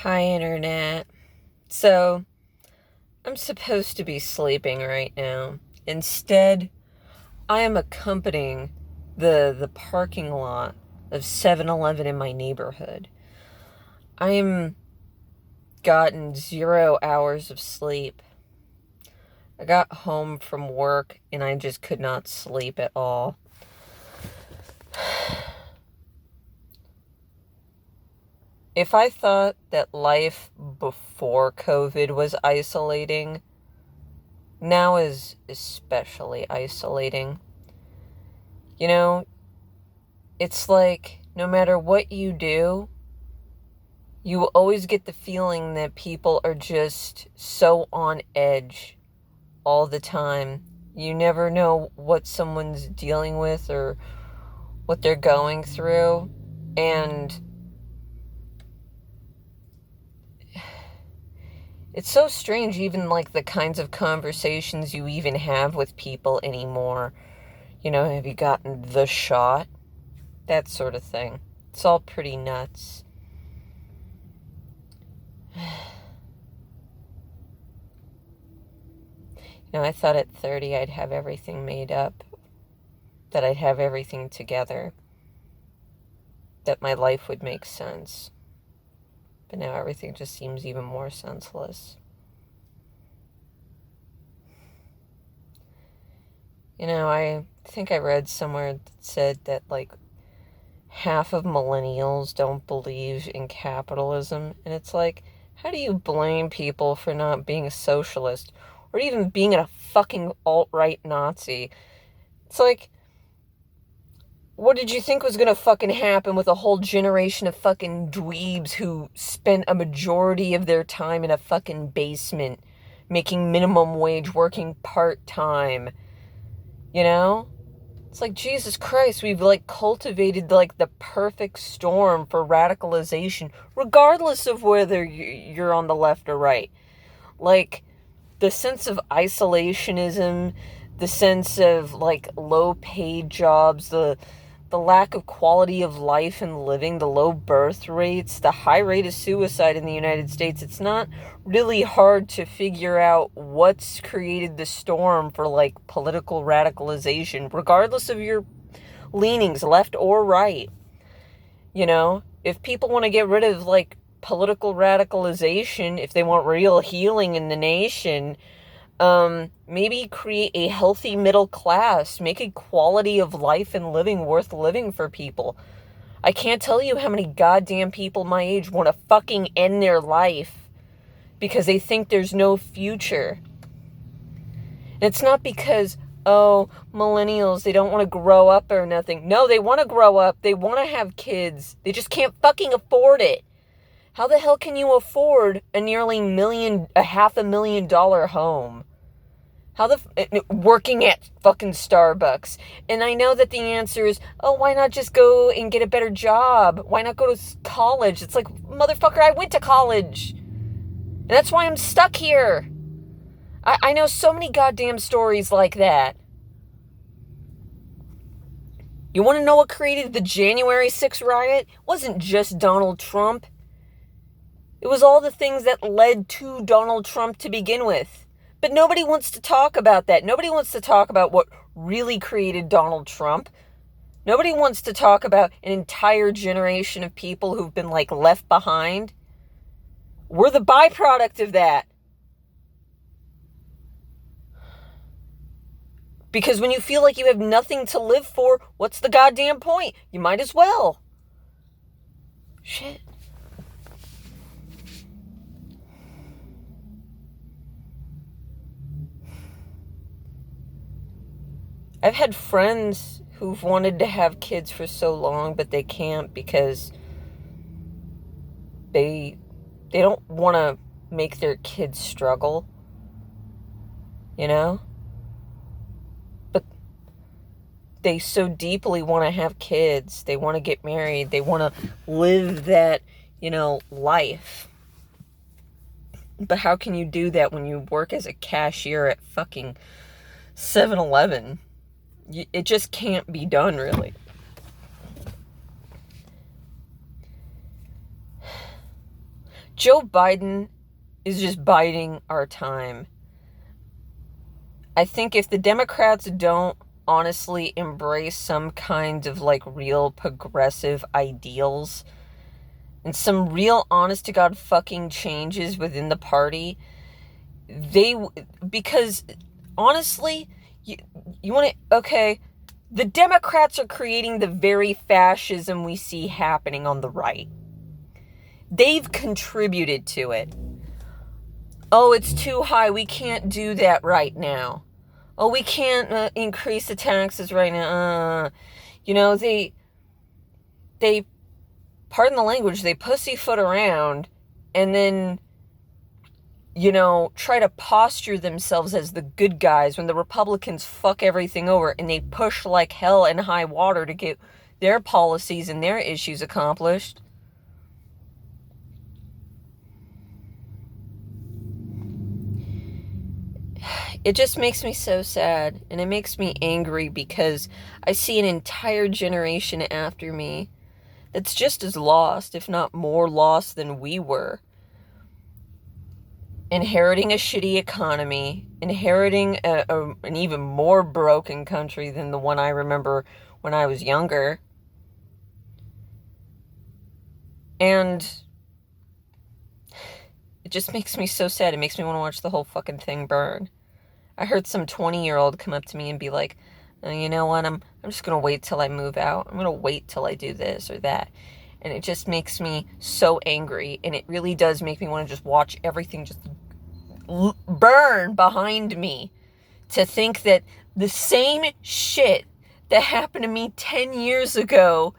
Hi, Internet. So, I'm supposed to be sleeping right now. Instead, I am accompanying the parking lot of 7-Eleven in my neighborhood. I am gotten 0 hours of sleep. I got home from work and I just could not sleep at all. If I thought that life before COVID was isolating, now is especially isolating. You know, it's like no matter what you do, you always get the feeling that people are just so on edge all the time. You never know what someone's dealing with or what they're going through. And it's so strange, even like the kinds of conversations you even have with people anymore. Have you gotten the shot? That sort of thing. It's all pretty nuts. I thought at 30 I'd have everything made up, that I'd have everything together, that my life would make sense. But now everything just seems even more senseless. I think I read somewhere that said that, like, half of millennials don't believe in capitalism. And it's like, how do you blame people for not being a socialist or even being a fucking alt-right Nazi? It's like, what did you think was gonna fucking happen with a whole generation of fucking dweebs who spent a majority of their time in a fucking basement making minimum wage, working part-time? It's like, Jesus Christ, we've like cultivated like the perfect storm for radicalization, regardless of whether you're on the left or right. Like, the sense of isolationism, the sense of like low paid jobs, the lack of quality of life and living, the low birth rates, the high rate of suicide in the United States. It's not really hard to figure out what's created the storm for like political radicalization, regardless of your leanings, left or right. If people want to get rid of like political radicalization, if they want real healing in the nation, maybe create a healthy middle class, make a quality of life and living worth living for people. I can't tell you how many goddamn people my age want to fucking end their life because they think there's no future. And it's not because, millennials, they don't want to grow up or nothing. No, they want to grow up. They want to have kids. They just can't fucking afford it. How the hell can you afford a nearly $500,000 home? Working at fucking Starbucks. And I know that the answer is, why not just go and get a better job? Why not go to college? It's like, motherfucker, I went to college. And that's why I'm stuck here. I know so many goddamn stories like that. You want to know what created the January 6th riot? It wasn't just Donald Trump. It was all the things that led to Donald Trump to begin with. But nobody wants to talk about that. Nobody wants to talk about what really created Donald Trump. Nobody wants to talk about an entire generation of people who've been, like, left behind. We're the byproduct of that. Because when you feel like you have nothing to live for, what's the goddamn point? You might as well. Shit. I've had friends who've wanted to have kids for so long, but they can't because they don't want to make their kids struggle, But they so deeply want to have kids. They want to get married. They want to live that, life. But how can you do that when you work as a cashier at fucking 7-Eleven? It just can't be done, really. Joe Biden is just biding our time. I think if the Democrats don't honestly embrace some kind of like real progressive ideals and some real honest to God fucking changes within the party, because honestly, you want to, okay, the Democrats are creating the very fascism we see happening on the right. They've contributed to it. Oh, it's too high. We can't do that right now. Oh, we can't increase the taxes right now. They, pardon the language, they pussyfoot around and then, try to posture themselves as the good guys when the Republicans fuck everything over and they push like hell and high water to get their policies and their issues accomplished. It just makes me so sad, and it makes me angry because I see an entire generation after me that's just as lost, if not more lost than we were. Inheriting a shitty economy, inheriting an even more broken country than the one I remember when I was younger. And it just makes me so sad. It makes me want to watch the whole fucking thing burn. I heard some 20-year-old come up to me and be like, you know what, I'm just going to wait till I move out. I'm going to wait till I do this or that. And it just makes me so angry. And it really does make me want to just watch everything just burn behind me. To think that the same shit that happened to me 10 years ago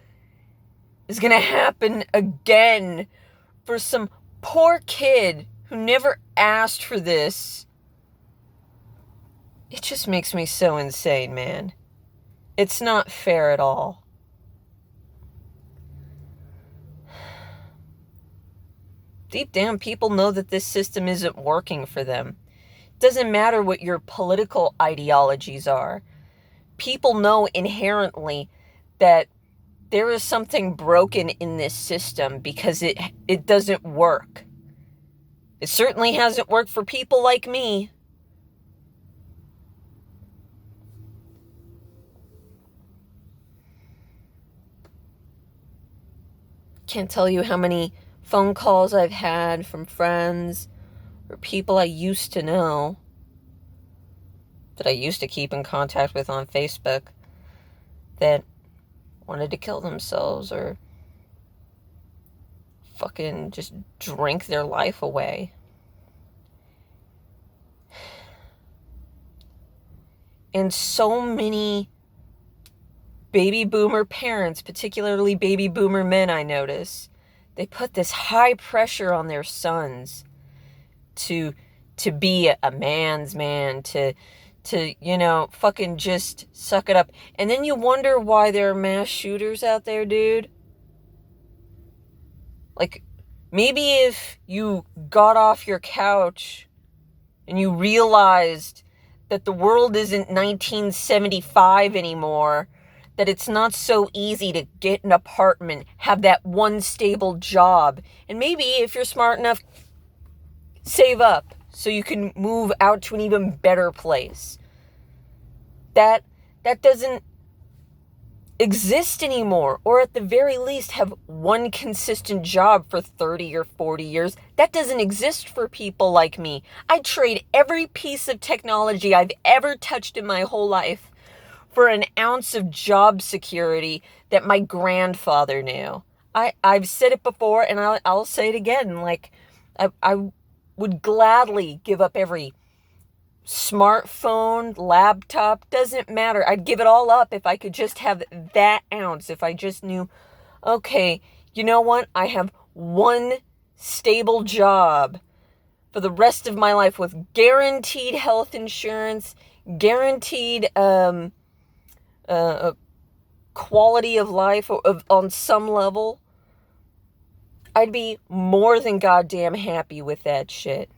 is going to happen again for some poor kid who never asked for this. It just makes me so insane, man. It's not fair at all. Deep down, people know that this system isn't working for them. It doesn't matter what your political ideologies are. People know inherently that there is something broken in this system because it doesn't work. It certainly hasn't worked for people like me. Can't tell you how many phone calls I've had from friends or people I used to know, that I used to keep in contact with on Facebook, that wanted to kill themselves or fucking just drink their life away. And so many baby boomer parents, particularly baby boomer men, I notice, they put this high pressure on their sons to be a man's man, to fucking just suck it up. And then you wonder why there are mass shooters out there, dude. Like, maybe if you got off your couch and you realized that the world isn't 1975 anymore, that it's not so easy to get an apartment, have that one stable job, and maybe if you're smart enough, save up so you can move out to an even better place. That doesn't exist anymore, or at the very least have one consistent job for 30 or 40 years. That doesn't exist for people like me. I'd trade every piece of technology I've ever touched in my whole life for an ounce of job security that my grandfather knew. I've said it before, and I'll say it again. Like, I would gladly give up every smartphone, laptop, doesn't matter. I'd give it all up if I could just have that ounce. If I just knew, okay, you know what? I have one stable job for the rest of my life with guaranteed health insurance, guaranteed quality of life on some level. I'd be more than goddamn happy with that shit.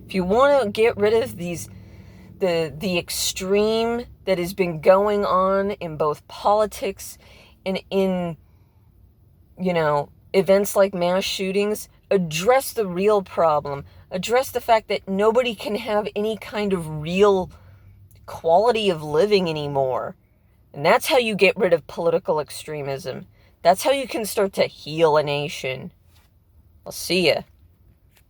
If you want to get rid of the extreme that has been going on in both politics and in events like mass shootings, address the real problem. Address the fact that nobody can have any kind of real quality of living anymore. And that's how you get rid of political extremism. That's how you can start to heal a nation. I'll see ya.